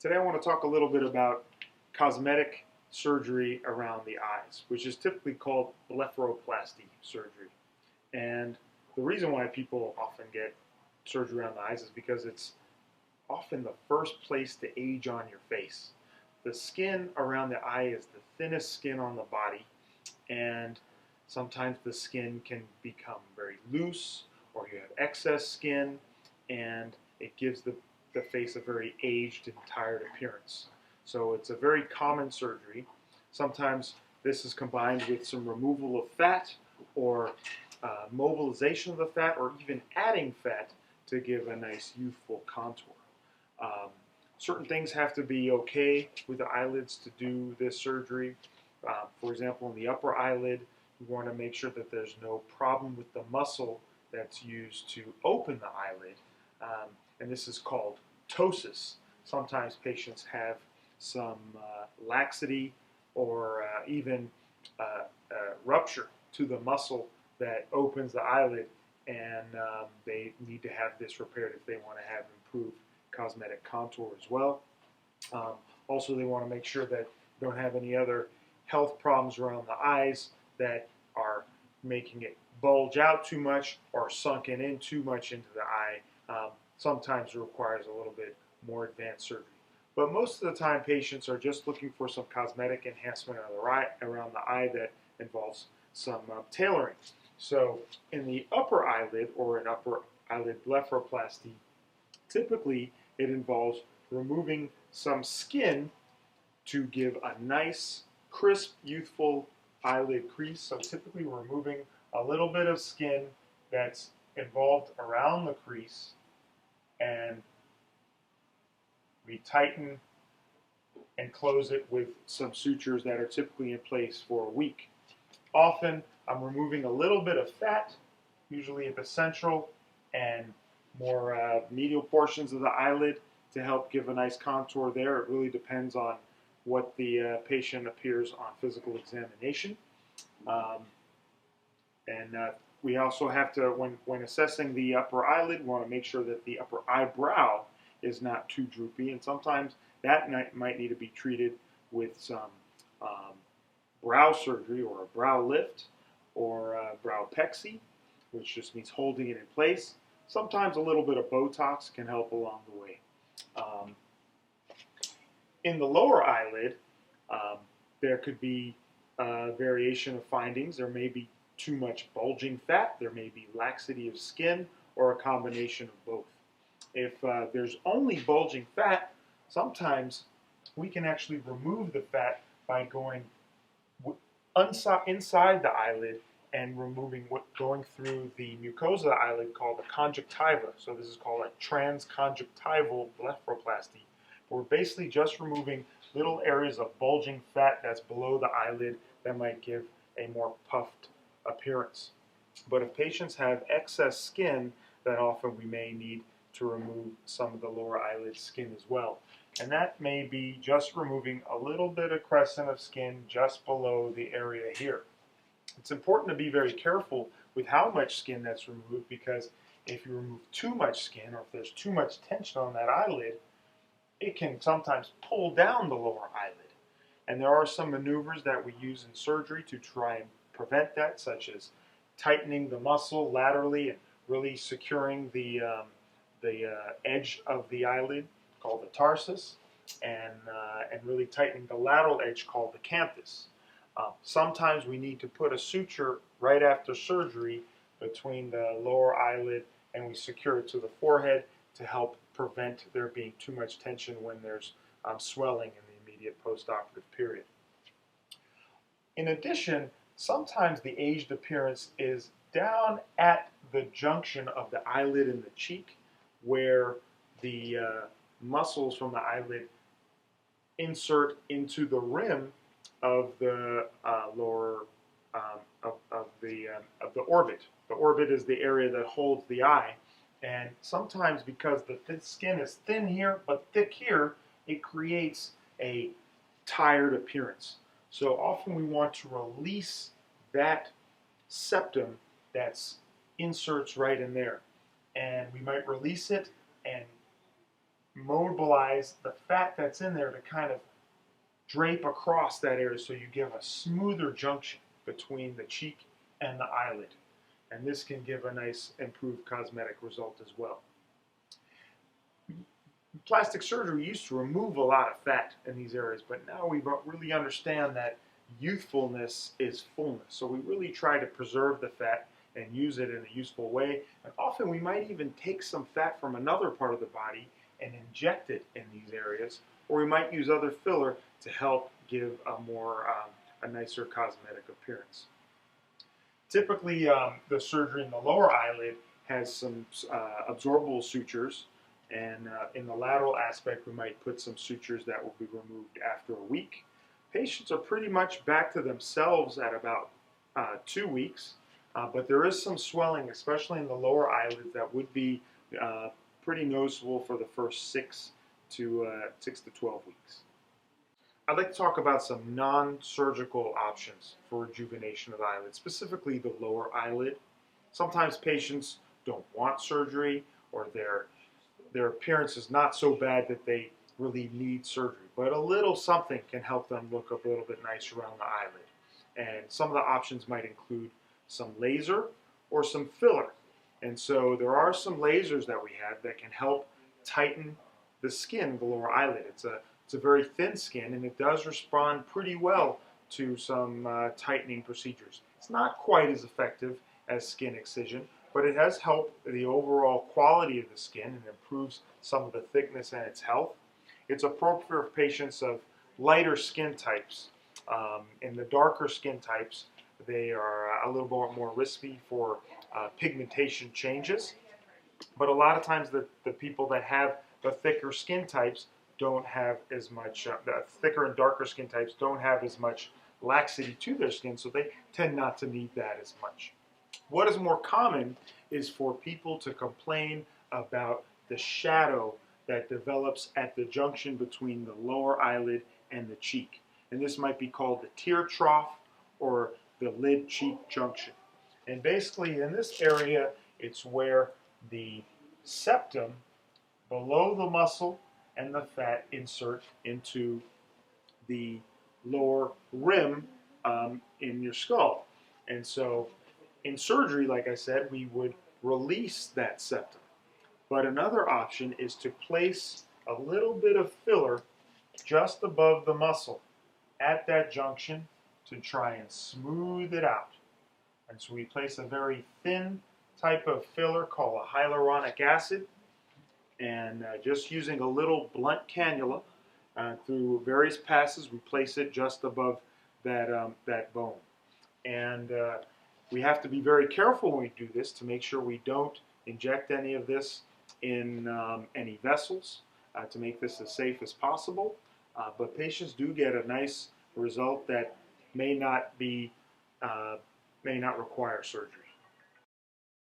Today I want to talk a little bit about cosmetic surgery around the eyes, which is typically called blepharoplasty surgery. And the reason why people often get surgery around the eyes is because it's often the first place to age on your face. The skin around the eye is the thinnest skin on the body, and sometimes the skin can become very loose or you have excess skin, and it gives the face a very aged and tired appearance. So it's a very common surgery. Sometimes this is combined with some removal of fat or mobilization of the fat, or even adding fat to give a nice youthful contour. Certain things have to be okay with the eyelids to do this surgery. For example, in the upper eyelid, you want to make sure that there's no problem with the muscle that's used to open the eyelid, and this is called ptosis. Sometimes patients have some laxity or even rupture to the muscle that opens the eyelid, and they need to have this repaired if they want to have improved cosmetic contour as well. Also, they want to make sure that they don't have any other health problems around the eyes that are making it bulge out too much or sunken in too much into the eye. Sometimes it requires a little bit more advanced surgery. But most of the time, patients are just looking for some cosmetic enhancement around the eye that involves some tailoring. So in the upper eyelid, or an upper eyelid blepharoplasty, typically it involves removing some skin to give a nice, crisp, youthful eyelid crease. So typically we're removing a little bit of skin that's involved around the crease, and we tighten and close it with some sutures that are typically in place for a week. Often I'm removing a little bit of fat, usually at the central and more medial portions of the eyelid, to help give a nice contour there. It really depends on what the patient appears on physical examination. We also have to, when assessing the upper eyelid, we want to make sure that the upper eyebrow is not too droopy, and sometimes that might need to be treated with some brow surgery, or a brow lift, or browpexy, which just means holding it in place. Sometimes a little bit of Botox can help along the way. In the lower eyelid, there could be variation of findings. There may be too much bulging fat, there may be laxity of skin, or a combination of both. If there's only bulging fat, sometimes we can actually remove the fat by going inside the eyelid and going through the mucosa of the eyelid, called the conjunctiva. So this is called a transconjunctival blepharoplasty. We're basically just removing little areas of bulging fat that's below the eyelid that might give a more puffed appearance. But if patients have excess skin, then often we may need to remove some of the lower eyelid skin as well. And that may be just removing a little bit of crescent of skin just below the area here. It's important to be very careful with how much skin that's removed, because if you remove too much skin, or if there's too much tension on that eyelid, it can sometimes pull down the lower eyelid. And there are some maneuvers that we use in surgery to try and prevent that, such as tightening the muscle laterally and really securing the edge of the eyelid, called the tarsus, and really tightening the lateral edge, called the canthus. Sometimes we need to put a suture right after surgery between the lower eyelid, and we secure it to the forehead to help prevent there being too much tension when there's swelling in the immediate postoperative period. In addition, sometimes the aged appearance is down at the junction of the eyelid and the cheek, where the muscles from the eyelid insert into the rim of the lower of the orbit. The orbit is the area that holds the eye, and sometimes because the skin is thin here but thick here, it creates a tired appearance. So often we want to release that septum that's inserts right in there, and we might release it and mobilize the fat that's in there to kind of drape across that area so you give a smoother junction between the cheek and the eyelid. And this can give a nice improved cosmetic result as well. Plastic surgery used to remove a lot of fat in these areas, but now we really understand that youthfulness is fullness. So we really try to preserve the fat and use it in a useful way. And often we might even take some fat from another part of the body and inject it in these areas, or we might use other filler to help give a nicer cosmetic appearance. Typically, the surgery in the lower eyelid has some absorbable sutures, and in the lateral aspect, we might put some sutures that will be removed after a week. Patients are pretty much back to themselves at about 2 weeks, but there is some swelling, especially in the lower eyelids, that would be pretty noticeable for the first 6 to 12 weeks. I'd like to talk about some non-surgical options for rejuvenation of the eyelid, specifically the lower eyelid. Sometimes patients don't want surgery, or their appearance is not so bad that they really need surgery, but a little something can help them look a little bit nicer around the eyelid. And some of the options might include some laser or some filler. And so there are some lasers that we have that can help tighten the skin of the lower eyelid. It's a very thin skin, and it does respond pretty well to some tightening procedures. It's not quite as effective as skin excision, but it has helped the overall quality of the skin and improves some of the thickness and its health. It's appropriate for patients of lighter skin types. In the darker skin types, they are a little more risky for pigmentation changes. But a lot of times the people that have the thicker skin types don't have as much, the thicker and darker skin types don't have as much laxity to their skin, so they tend not to need that as much. What is more common is for people to complain about the shadow that develops at the junction between the lower eyelid and the cheek. And this might be called the tear trough or the lid-cheek junction. And basically in this area, it's where the septum below the muscle and the fat insert into the lower rim in your skull. And so in surgery, like I said, we would release that septum. But another option is to place a little bit of filler just above the muscle at that junction to try and smooth it out. And so we place a very thin type of filler called a hyaluronic acid, and just using a little blunt cannula through various passes, we place it just above that bone. And we have to be very careful when we do this to make sure we don't inject any of this in any vessels to make this as safe as possible. But patients do get a nice result that may not require surgery.